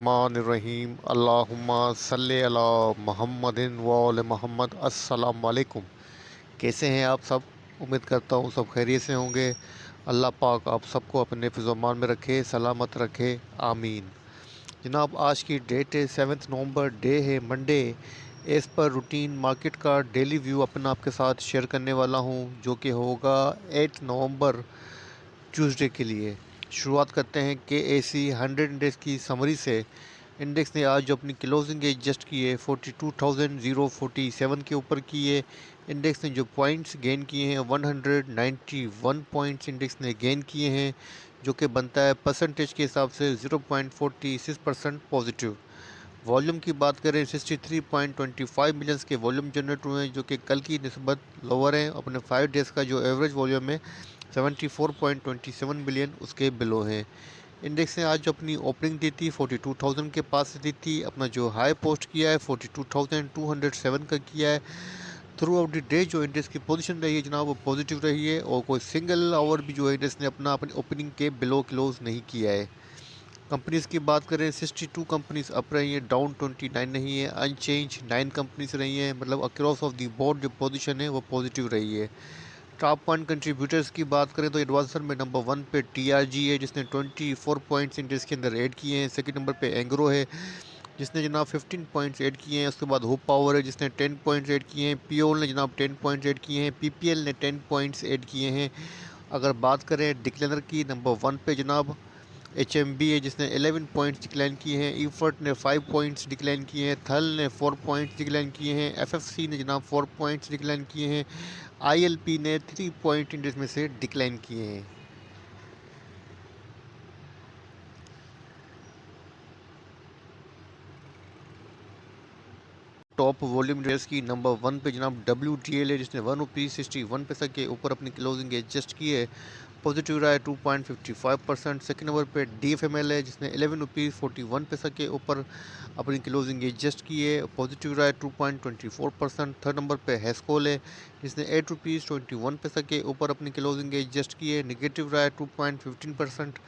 बिस्मिल्लाहिर्रहमानिर्रहीम अल्लाहुम्मा सल्ले अला मुहम्मदिन व आले मोहम्मद। अस्सलाम वालेकुम। कैसे हैं आप सब? उम्मीद करता हूँ सब खैरियत से होंगे। अल्लाह पाक आप सबको अपने फिज़-ओ-मान में रखे, सलामत रखे, आमीन। जनाब, आज की डेट है 7 नवंबर, डे है Monday. As per routine market का डेली व्यू अपना आपके साथ शेयर करने वाला हूँ, जो कि होगा 8 नवंबर ट्यूसडे के लिए। शुरुआत करते हैं के ए सी 100 इंडेक्स की समरी से। इंडेक्स ने आज जो अपनी क्लोजिंग एडजस्ट की है 42,047 के ऊपर की है। इंडेक्स ने जो पॉइंट्स गेन किए हैं 191 पॉइंट्स इंडेक्स ने गेन किए हैं, जो कि बनता है परसेंटेज के हिसाब से 0.46% पॉजिटिव। वॉल्यूम की बात करें 63.25 मिलियंस के वॉल्यूम जनरेट हुए हैं, जो कि कल की निस्बत लोअर हैं। अपने 5 डेज़ का जो एवरेज वॉल्यूम है 74.27 मिलियन उसके बिलो हैं। इंडेक्स ने आज जो अपनी ओपनिंग दी थी 42,000 के पास से दी थी। अपना जो हाई पोस्ट किया है 42,207 का किया है। थ्रू आउट द डे जो इंडेक्स की पोजीशन रही है जनाब, वो पॉजिटिव रही है, और कोई सिंगल आवर भी जो है इंडेक्स ने अपनी ओपनिंग के बिलो क्लोज नहीं किया है। कंपनीज़ की बात करें 62 कंपनीज अप रही हैं, डाउन 29 नहीं है, अनचेंज 9 कंपनीज रही हैं। मतलब अक्रॉस ऑफ दी बोर्ड जो पोजीशन है वो पॉजिटिव रही है। टॉप 1 कंट्रीब्यूटर्स की बात करें तो एडवांसर में नंबर 1 पे टीआरजी है, जिसने 24 पॉइंट्स इंडेक्स के अंदर ऐड किए हैं। सेकंड नंबर पे एंग्रो है, जिसने जनाब 15 पॉइंट्स ऐड किए हैं। उसके बाद होप पावर है, जिसने 10 पॉइंट्स ऐड किए हैं। पीओल ने जनाब 10 पॉइंट्स ऐड किए हैं। पीपीएल ने 10 पॉइंट्स ऐड किए हैं। अगर बात करें डिक्लेनर की, नंबर 1 पे जनाब एचएमबी है, जिसने 11 पॉइंट्स डिक्लाइन किए हैं। ईफर्ट ने 5 पॉइंट्स डिक्लाइन किए हैं। थल ने 4 पॉइंट्स डिक्लाइन किए हैं। एफएफसी ने जनाब 4 पॉइंट्स डिक्लाइन किए हैं। आईएलपी ने 3 पॉइंट इंडेक्स में से डिक्लाइन किए हैं। टॉप वॉल्यूम ट्रेड्स की नंबर 1 पे जनाब WTL है, जिसने 1 रुपी 61 पैसा के ऊपर अपनी क्लोजिंग एडजस्ट की है। पॉजिटिव रहा है 2.55%। सेकेंड नंबर पे DFML है, जिसने 11 रुपीज़ 41 पैसा के ऊपर अपनी क्लोजिंग एडजस्ट की है। पॉजिटिव रहा है 2.24%। थर्ड नंबर पे हेस्कोल है, जिसने 8 रुपीज़ 21 पैसा के ऊपर अपनी क्लोजिंग एडजस्ट की है। निगेटिव रहा है 2.15%।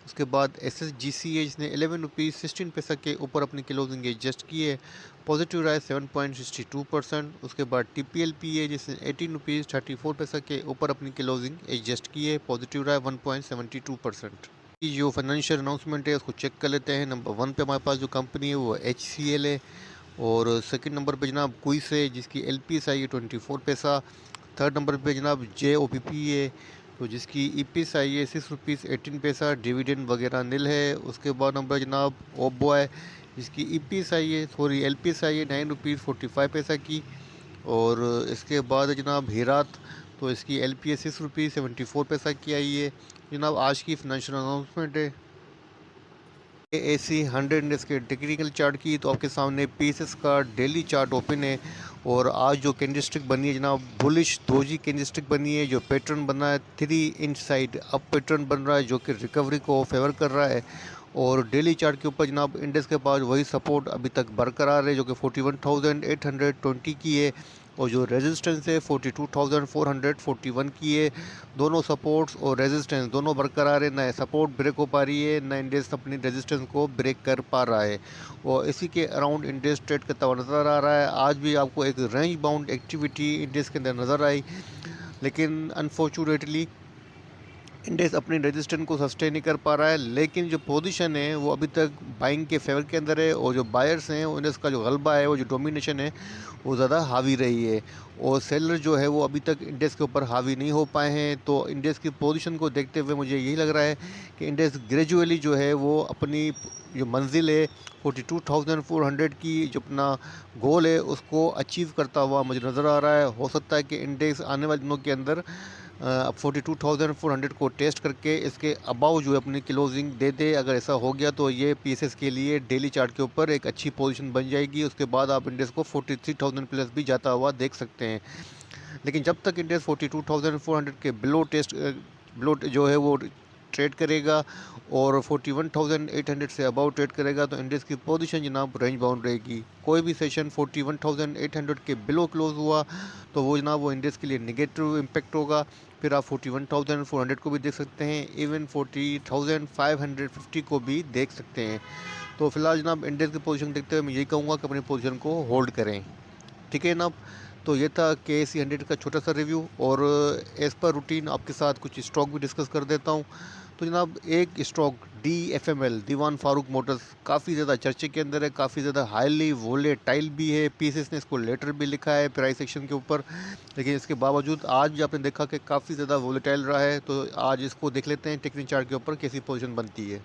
उसके बाद SSGC है, जिसने 11 रुपीज़ 16 पैसा के ऊपर अपनी क्लोजिंग एडजस्ट की है। पॉजिटिव रहा है 7.62%। उसके बाद TPLP है, जिसने 18 रुपीज़ 34 पैसा के ऊपर अपनी क्लोजिंग एडजस्ट की है। पॉजिटिव रहा है 1.72%। जो फाइनेंशियल अनाउंसमेंट है उसको चेक कर लेते हैं। नंबर 1 पे हमारे पास जो कंपनी है वो HCL है, और सेकंड नंबर पे जनाब क्विस है, जिसकी LPS आई है 24 पैसा। थर्ड नंबर पे जनाब JOPP है, तो जिसकी EPS आई है 6 रुपीज़ 18 पैसा। डिविडेंड वगैरह नील है। उसके बाद नंबर जनाब ओबो है, जिसकी EPS आई है LPS आई है 9 रुपीज़ 45 पैसा की। और इसके बाद जनाब हीरात, तो इसकी LPS 6 रुपीज़ 74 पैसा की आई है। जनाब आज की फाइनेंशियल अनाउंसमेंट है। AAC 100 इंडेक्स के टेक्निकल चार्ट की, तो आपके सामने पीएसएस का डेली चार्ट ओपन है। और आज जो कैंडलस्टिक बनी है जनाब, बुलिश दोजी कैंडलस्टिक बनी है। जो पैटर्न बना है 3 इंच साइड अप पैटर्न बन रहा है, जो कि रिकवरी को फेवर कर रहा है। और डेली चार्ट के ऊपर जनाब इंडेक्स के पास वही सपोर्ट अभी तक बरकरार है, जो कि 41,820 की है। और जो रेजिस्टेंस है 42,441 की है। दोनों सपोर्ट्स और रेजिस्टेंस दोनों बरकरार है, ना सपोर्ट ब्रेक हो पा रही है, ना इंडेक्स अपनी रेजिस्टेंस को ब्रेक कर पा रहा है। और इसी के अराउंड इंडेक्स ट्रेड करता हुआ नज़र आ रहा है। आज भी आपको एक रेंज बाउंड एक्टिविटी इंडेक्स के अंदर नज़र आई, लेकिन अनफॉर्चुनेटली इंडेक्स अपनी रेजिस्टेंस को सस्टेन नहीं कर पा रहा है। लेकिन जो पोजीशन है वो अभी तक बाइंग के फेवर के अंदर है, और जो बायर्स हैं इंडेक्स का जो गलबा है, वो जो डोमिनेशन है वो ज़्यादा हावी रही है। और सेलर जो है वो अभी तक इंडेक्स के ऊपर हावी नहीं हो पाए हैं। तो इंडेक्स की पोजीशन को देखते हुए मुझे यही लग रहा है कि इंडेक्स ग्रेजुअली जो है वो अपनी जो मंजिल है 42,400 की, जो अपना गोल है उसको अचीव करता हुआ मुझे नज़र आ रहा है। हो सकता है कि इंडेक्स आने वाले दिनों के अंदर अब 42,400 को टेस्ट करके इसके अबाव जो है अपनी क्लोजिंग दे दे। अगर ऐसा हो गया तो ये पीएसएस के लिए डेली चार्ट के ऊपर एक अच्छी पोजीशन बन जाएगी। उसके बाद आप इंडेक्स को 43,000 प्लस भी जाता हुआ देख सकते हैं। लेकिन जब तक इंडेक्स 42,400 के बिलो जो है वो ट्रेड करेगा, और 41,800 से अबाउ ट्रेड करेगा, तो इंडेक्स की पोजीशन जनाब रेंज बाउंड रहेगी। कोई भी सेशन 41,800 के बिलो क्लोज हुआ तो वो जनाब वो इंडेक्स के लिए नेगेटिव इम्पैक्ट होगा। फिर आप 41,400 को भी देख सकते हैं, इवन 40,550 को भी देख सकते हैं। तो फिलहाल जनाब इंडेक्स की पोजीशन देखते हुए मैं यही कहूँगा कि अपनी पोजीशन को होल्ड करें। ठीक है जनाब। तो ये था KSE 100 का छोटा सा रिव्यू, और एज़ पर रूटीन आपके साथ कुछ स्टॉक भी डिस्कस कर देता हूँ। तो जनाब एक स्टॉक DFML, दीवान फारूक मोटर्स, काफ़ी ज़्यादा चर्चे के अंदर है, काफ़ी ज़्यादा हाईली वोलेटाइल भी है। पीएसएस ने इसको लेटर भी लिखा है प्राइस एक्शन के ऊपर, लेकिन इसके बावजूद आज भी आपने देखा कि काफ़ी ज़्यादा वोलेटाइल रहा है। तो आज इसको देख लेते हैं टेक्निकल चार्ट के ऊपर कैसी पोजीशन बनती है।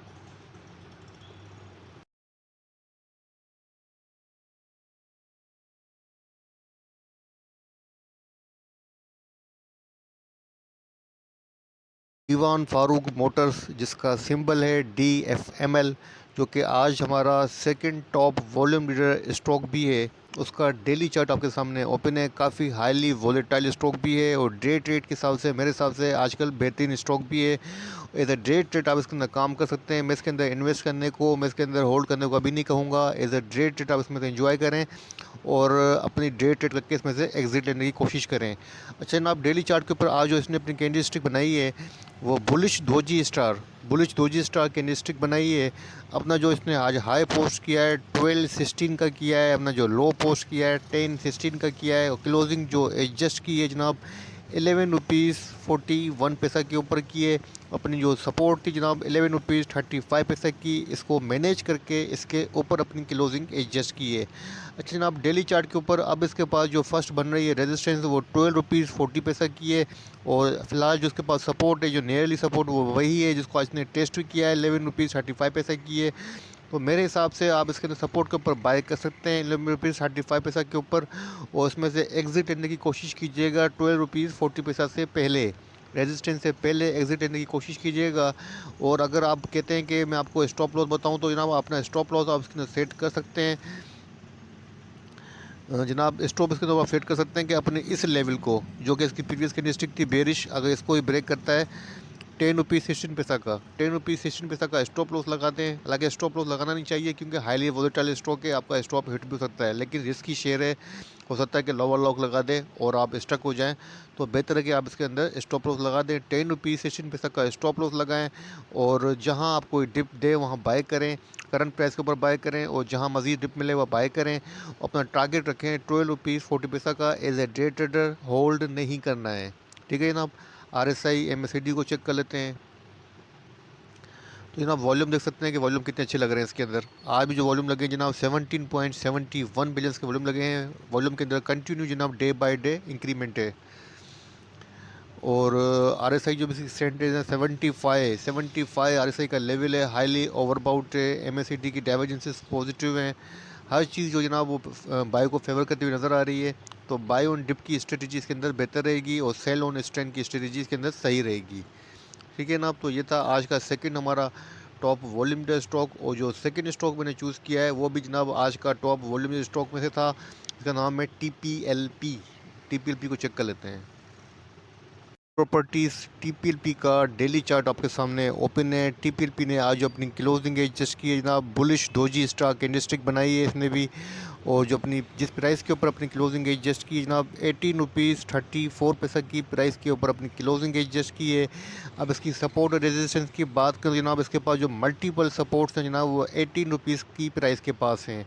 दीवान फारूक मोटर्स, जिसका सिंबल है DFML, जो कि आज हमारा second top volume leader stock भी है, उसका डेली चार्ट आपके सामने ओपन है। काफ़ी हाईली वॉलेटाइल स्टॉक भी है, और डे ट्रेड के हिसाब से मेरे हिसाब से आजकल बेहतरीन स्टॉक भी है। एज अ डे ट्रेड आप इसके अंदर काम कर सकते हैं। मैं इसके अंदर इन्वेस्ट करने को, मैं इसके अंदर होल्ड करने को अभी नहीं कहूँगा। एज अ डे ट्रेड आप इसमें से एंजॉय करें और अपनी डे ट्रेड करके इसमें से एग्जिट लेने की कोशिश करें। अच्छा ना, आप डेली चार्ट के ऊपर आज जो इसने अपनी कैंडल स्टिक बनाई है वो bullish doji star candle stick बनाई है। अपना जो इसने आज हाई पोस्ट किया है 1216 का किया है, अपना जो लो पोस्ट किया है 1016 का किया है, और क्लोजिंग जो एडजस्ट की है जनाब 11 रुपीज़ 41 पैसा के ऊपर की है। अपनी जो सपोर्ट थी जनाब 11 रुपीज़ 35 पैसा की, इसको मैनेज करके इसके ऊपर अपनी क्लोजिंग एडजस्ट की है। अच्छा जनाब, डेली चार्ट के ऊपर अब इसके पास जो फर्स्ट बन रही है रेजिस्टेंस वो 12 रुपीज़ 40 पैसा की है, और फिलहाल जो इसके पास सपोर्ट है, जो नियरली सपोर्ट, वो वही है जिसको आज ने टेस्ट भी किया है, 11 रुपीज़ 35 पैसा की है। तो मेरे हिसाब से आप इसके अंदर सपोर्ट के ऊपर बाय कर सकते हैं 11 रुपीज़ 35 पैसा के ऊपर, और इसमें से एग्जिट लेने की कोशिश कीजिएगा 12 रुपीज़ 40 पैसा से पहले, रेजिस्टेंस से पहले एग्जिट लेने की कोशिश कीजिएगा। और अगर आप कहते हैं कि मैं आपको स्टॉप लॉस बताऊं, तो जनाब अपना स्टॉप लॉस आप इसके अंदर सेट कर सकते हैं। जनाब स्टॉप इसके अंदर आप सेट कर सकते हैं कि अपने इस लेवल को, जो कि इसकी प्रीवियस कैंडलस्टिक थी बेरिश, अगर इसको ही ब्रेक करता है 10 रुपीज़ 16 पैसा का, 10 रुपीज़ 16 पैसा का स्टॉप लॉस लगाते हैं। हालांकि स्टॉप लॉस लगाना नहीं चाहिए क्योंकि हाईली वोलेटाइल स्टॉक है, आपका स्टॉप हिट भी हो सकता है, लेकिन रिस्की शेयर है, हो सकता है कि लोअर लॉक लगा दे और आप स्टक हो जाएं। तो बेहतर है कि आप इसके अंदर स्टॉप लॉस लगा दें, 10 रुपीज़ 16 पैसा का स्टॉप लॉस लगाएं, और जहां आप कोई डिप दे वहां बाय करें, करंट प्राइस के ऊपर बाय करें, और जहां मज़ीद डिप मिले वह बाय करें। अपना टारगेट रखें 12 रुपीज़ 40 पैसा का। As a day trader hold नहीं करना है। ठीक है जनाब। RSI MACD को चेक कर लेते हैं। तो जनाब वॉल्यूम देख सकते हैं कि वॉल्यूम कितने अच्छे लग रहे हैं इसके अंदर। आज भी जो वॉल्यूम लगे हैं जनाब 17.71 बिलियंस के वॉल्यूम लगे हैं। वॉल्यूम के अंदर कंटिन्यू जनाब डे बाय डे इंक्रीमेंट है। और RSI जो भी सेंटेज है 75 RSI का लेवल है, हाईली ओवरबाउट है। MACD की डाइवर्जेंसेस पॉजिटिव हैं। हर चीज़ जो जनाब वो बाय को फेवर करती हुई नज़र आ रही है। तो बाय ऑन डिप की स्ट्रेटजी इसके अंदर बेहतर रहेगी, और सेल ऑन स्ट्रेंथ की स्ट्रेटजी इसके अंदर सही रहेगी। ठीक है ना। तो ये था आज का सेकंड हमारा टॉप वॉल्यूम डे स्टॉक, और जो सेकंड स्टॉक मैंने चूज़ किया है वो भी जनाब आज का टॉप वॉल्यूम डे स्टॉक में से था। इसका नाम है TPLP को चेक कर लेते हैं। प्रॉपर्टीज़ TPLP का डेली चार्ट आपके सामने ओपन है। TPLP ने आज जो अपनी क्लोजिंग एडजस्ट की है जनाब, बुलिश दोजी स्टार कैंडलस्टिक बनाई है इसने भी, और जो अपनी जिस प्राइस के ऊपर अपनी क्लोजिंग एडजस्ट की जनाब 18 रुपीज़ 34 पैसा की प्राइस के ऊपर अपनी क्लोजिंग एडजस्ट की है। अब इसकी सपोर्ट और रेजिस्टेंस की बात करें जनाब, इसके पास जो मल्टीपल सपोर्ट्स हैं जनाब वो 18 रुपीज़ की प्राइस के पास हैं।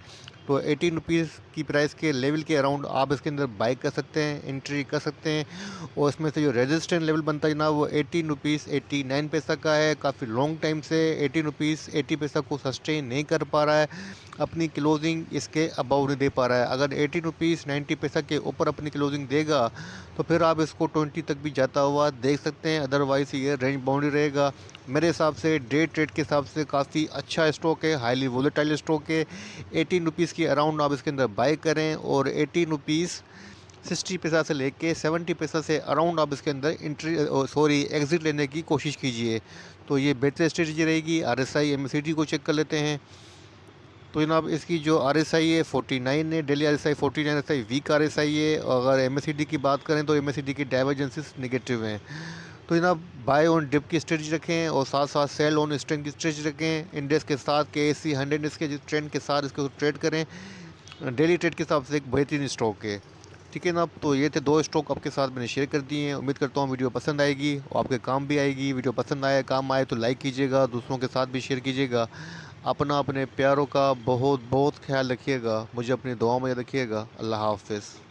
तो 18 रुपीज़ की प्राइस के लेवल के अराउंड आप इसके अंदर बाई कर सकते हैं, एंट्री कर सकते हैं। और इसमें से जो रेजिस्टेंट लेवल बनता है जनाब वो 18 रुपीज़ 89 पैसा का है। काफ़ी लॉन्ग टाइम से 18 रुपीज़ 80 पैसा को सस्टेन नहीं कर पा रहा है, अपनी क्लोजिंग इसके अबाउ नहीं दे पा रहा है। अगर 18 रुपीज़ 90 पैसा के ऊपर अपनी क्लोजिंग देगा तो फिर आप इसको 20 तक भी जाता हुआ देख सकते हैं, अदरवाइज़ ये रेंज बाउंड ही रहेगा। मेरे हिसाब से डे ट्रेड के हिसाब से काफ़ी अच्छा स्टॉक है, हाईली वोलेटाइल स्टॉक है। 18 रुपीज़ के अराउंड आप इसके अंदर बाय करें, और 18 रुपीज़ 60 पैसा से लेके 70 पैसा से अराउंड आप इसके अंदर एग्ज़िट लेने की कोशिश कीजिए। तो ये बेहतर स्ट्रेटजी रहेगी। RSI MACD को चेक कर लेते हैं। तो जनाब इसकी जो RSI है 49 है, daily RSI 49 RSI week RSI है। अगर MACD की बात करें तो MACD की डाइवर्जेंसेस नेगेटिव हैं। तो जनाब बाय ऑन डिप की स्ट्रेटजी रखें, और साथ साथ सेल ऑन स्ट्रेंथ की स्ट्रेटजी रखें। इंडेक्स के साथ KSE 100 इंडेक्स के ट्रेंड के साथ इसको ट्रेड करें। डेली ट्रेड के हिसाब से एक बेहतरीन स्टॉक है। ठीक है ना। तो ये थे दो स्टॉक आपके साथ मैंने शेयर कर दिए हैं। उम्मीद करता हूँ वीडियो पसंद आएगी और आपके काम भी आएगी। वीडियो पसंद आए, काम आए तो लाइक कीजिएगा, दूसरों के साथ भी शेयर कीजिएगा। अपना अपने प्यारों का बहुत बहुत ख्याल रखिएगा। मुझे अपनी दुआ में याद रखिएगा। अल्लाह हाफ़िज़।